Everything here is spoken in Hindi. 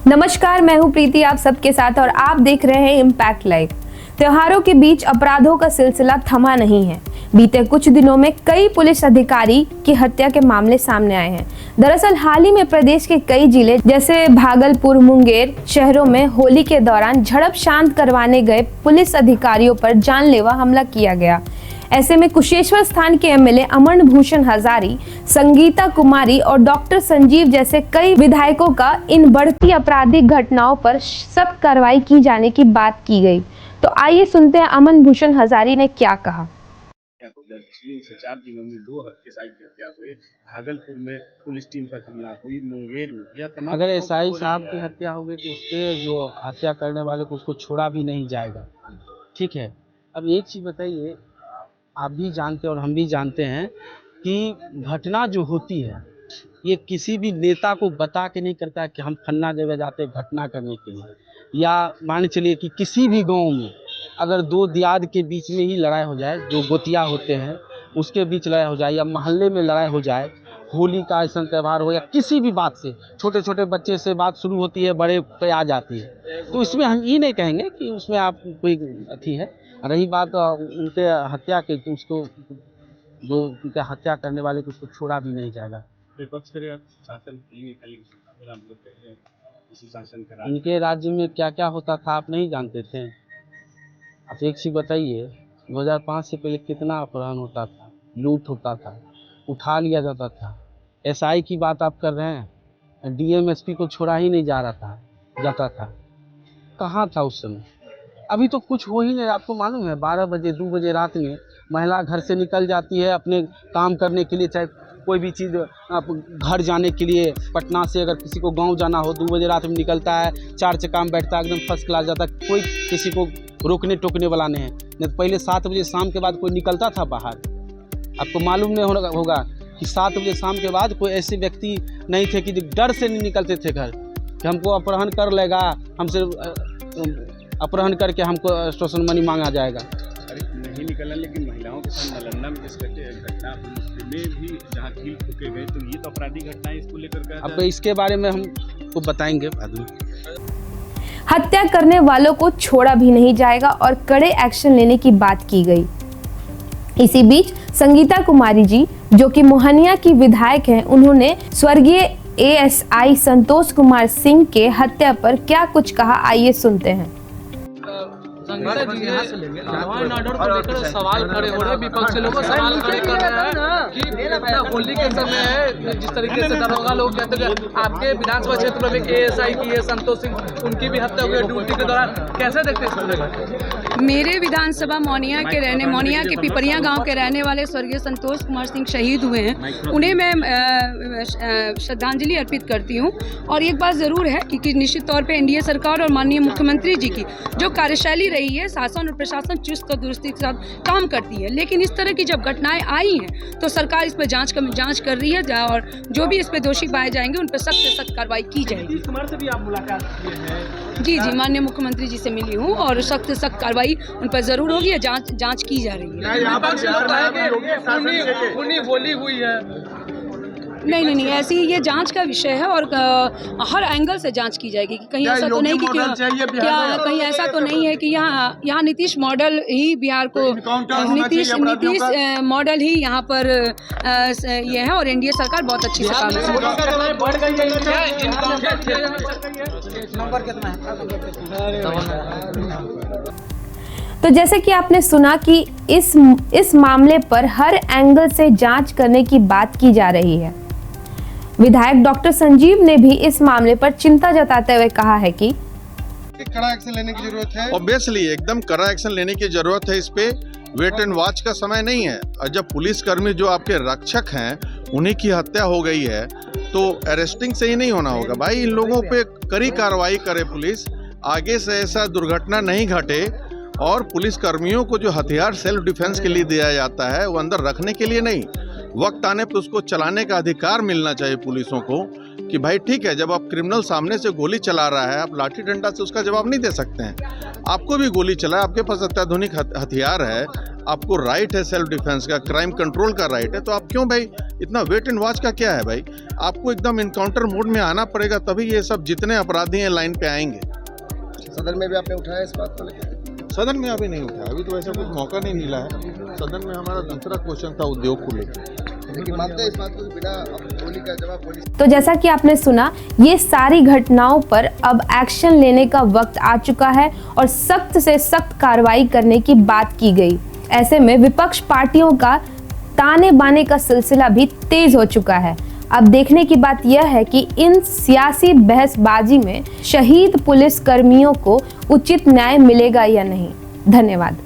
नमस्कार, मैं हूं प्रीति आप सबके साथ और आप देख रहे हैं इम्पैक्ट लाइव। त्योहारों के बीच अपराधों का सिलसिला थमा नहीं है। बीते कुछ दिनों में कई पुलिस अधिकारी की हत्या के मामले सामने आए हैं। दरअसल हाल ही में प्रदेश के कई जिले जैसे भागलपुर, मुंगेर शहरों में होली के दौरान झड़प शांत करवाने गए पुलिस अधिकारियों पर जानलेवा हमला किया गया। ऐसे में कुशेश्वर स्थान के एमएलए अमन भूषण हजारी, संगीता कुमारी और डॉक्टर संजीव जैसे कई विधायकों का इन बढ़ती आपराधिक घटनाओं पर सख्त कार्रवाई की जाने की बात की गई। तो आइए सुनते हैं अमन भूषण हजारी ने क्या कहा। 3 से 4 दिनों में 2 एसआई की हत्या हुई, भागलपुर में पुलिस टीम का हमला हुई, मुंगेर में। अगर एसआई साहब की हत्या हो गई तो उसके जो हत्या करने वाले को उसको छोड़ा भी नहीं जाएगा। ठीक है, अब एक चीज़ बताइए, आप भी जानते हैं और हम भी जानते हैं कि घटना जो होती है ये किसी भी नेता को बता के नहीं करता कि हम फन्ना जगह जाते हैं घटना करने के लिए, या मान चलिए कि किसी भी गांव में अगर 2 दियाद के बीच में ही लड़ाई हो जाए, जो गोतिया होते हैं उसके बीच लड़ाई हो जाए, या मोहल्ले में लड़ाई हो जाए, होली का ऐसा त्यौहार हो या किसी भी बात से, छोटे छोटे बच्चे से बात शुरू होती है, बड़े पे आ जाती है, तो इसमें हम ये नहीं कहेंगे कि उसमें आप कोई अथी है। रही बात उनके हत्या की, तो उसको जो उनके हत्या करने वाले को उसको छोड़ा भी नहीं जाएगा। विपक्ष शासन शासन करा, उनके राज्य में क्या क्या होता था आप नहीं जानते थे? आप एक चीज़ बताइए, 2005 से पहले कितना अपहरण होता था, लूट होता था, उठा लिया जाता था। एसआई की बात आप कर रहे हैं, डीएम एसपी को छोड़ा ही नहीं जाता था। कहाँ था उस समय? अभी तो कुछ हो ही नहीं। आपको मालूम है 12 बजे 2 बजे रात में महिला घर से निकल जाती है अपने काम करने के लिए, चाहे कोई भी चीज़, आप घर जाने के लिए पटना से अगर किसी को गांव जाना हो 2 बजे रात में निकलता है, 4 चक्का में बैठता है, एकदम फर्स्ट क्लास जाता है, कोई किसी को रोकने टोकने वाला नहीं है। नहीं तो पहले 7 बजे शाम के बाद कोई निकलता था बाहर। आपको मालूम नहीं होगा कि 7 बजे शाम के बाद कोई ऐसे व्यक्ति नहीं थे कि डर से नहीं निकलते थे घर कि हमको अपहरण कर लेगा, हमसे अपहरण करके हमको स्टेशन मनी मांगा जाएगा। अरे नहीं निकलना, लेकिन महिलाओं के साथ नालंदा में जिस घटना में भी जहाँ कील ठोके गए, तो ये तो अपराधी घटना है, इसको लेकर अब इसके बारे में हम को बताएंगे बाद में। हत्या करने वालों को छोड़ा भी नहीं जाएगा और कड़े एक्शन लेने की बात की गई। इसी बीच संगीता कुमारी जी, जो कि मोहनिया की विधायक हैं, उन्होंने स्वर्गीय एएसआई संतोष कुमार सिंह के हत्या पर क्या कुछ कहा, आइए सुनते हैं। संगीता जी लॉ एंड ऑर्डर को लेकर सवाल खड़े हो रहे हैं, विपक्ष से लोग सवाल खड़े कर रहे हैं कि होली के समय है, जिस तरीके से दरोगा लोग कहते हैं आपके विधानसभा क्षेत्र में एएसआई की है संतोष सिंह, उनकी भी हत्या हुई ड्यूटी के दौरान, कैसे देखते हैं? मेरे विधानसभा मोहनिया के पिपरिया गांव के रहने वाले स्वर्गीय संतोष कुमार सिंह शहीद हुए हैं, उन्हें मैं श्रद्धांजलि अर्पित करती हूं। और एक बात ज़रूर है कि निश्चित तौर पे एनडीए सरकार और माननीय मुख्यमंत्री जी की जो कार्यशैली रही है, शासन और प्रशासन चुस्त और दुरुस्ती के साथ काम करती है, लेकिन इस तरह की जब घटनाएं आई हैं तो सरकार इस पर जांच कर रही है और जो भी इस पर दोषी पाए जाएंगे उन पर सख्त से सख्त कार्रवाई की जाएगी। नीतीश कुमार से भी आप मुलाकात किए हैं? जी, माननीय मुख्यमंत्री जी से मिली हूँ और सख्त से सख्त कार्रवाई उन पर जरूर होगी, जांच की जा रही है। होली हुई है? नहीं, ऐसी ये जांच का विषय है और हर एंगल से जांच की जाएगी कि कहीं ऐसा तो नहीं कि कहीं ऐसा तो नहीं है कि यहाँ नीतीश मॉडल ही बिहार को नीतीश मॉडल ही यहाँ पर ये है और एनडीए सरकार बहुत अच्छी से काम तो जैसे कि आपने सुना कि इस मामले पर हर एंगल से जांच करने की बात की जा रही है। विधायक डॉक्टर संजीव ने भी इस मामले पर चिंता जताते हुए कहा है कि कड़ा एक्शन लेने की जरूरत है। ऑब्वियसली एकदम कड़ा एक्शन लेने की जरूरत है। इस पे वेट एंड वॉच का समय नहीं है। और जब पुलिसकर्मी जो आपके रक्षक हैं उन्हीं की हत्या हो गई है तो अरेस्टिंग से ही नहीं होना होगा भाई, इन लोगों पे कड़ी कार्रवाई करे पुलिस, आगे से ऐसा दुर्घटना नहीं घटे। और पुलिस कर्मियों को जो हथियार सेल्फ डिफेंस के लिए दिया जाता है वो अंदर रखने के लिए नहीं, वक्त आने पर उसको चलाने का अधिकार मिलना चाहिए पुलिसों को कि भाई ठीक है, जब आप क्रिमिनल सामने से गोली चला रहा है, आप लाठी डंडा से उसका जवाब नहीं दे सकते हैं। आपको भी गोली चला, आपके पास अत्याधुनिक हथियार है, आपको राइट है सेल्फ डिफेंस का, क्राइम कंट्रोल का राइट है, तो आप क्यों भाई इतना वेट एंड वॉच का क्या है भाई? आपको एकदम इनकाउंटर मोड में आना पड़ेगा, तभी ये सब जितने अपराधी हैं लाइन पे आएंगे। सदन में भी आपने उठाया इस बात को लेकर? सदन में अभी नहीं उठाया, अभी तो वैसा कुछ मौका नहीं मिला है। सदन में हमारा दूसरा क्वेश्चन था उद्योग को लेकर। लेकिन मानते हैं इस बात को कि बिना गोली का जवाब पुलिस। तो जैसा कि आपने सुना, ये सारी घटनाओं पर अब एक्शन लेने का वक्त आ चुका है और सख्त से सख्त कार्रवाई करने की बात की गई। ऐसे में विपक्ष पार्टियों का ताने बाने का सिलसिला भी तेज हो चुका है। अब देखने की बात यह है कि इन सियासी बहसबाजी में शहीद पुलिस कर्मियों को उचित न्याय मिलेगा या नहीं। धन्यवाद।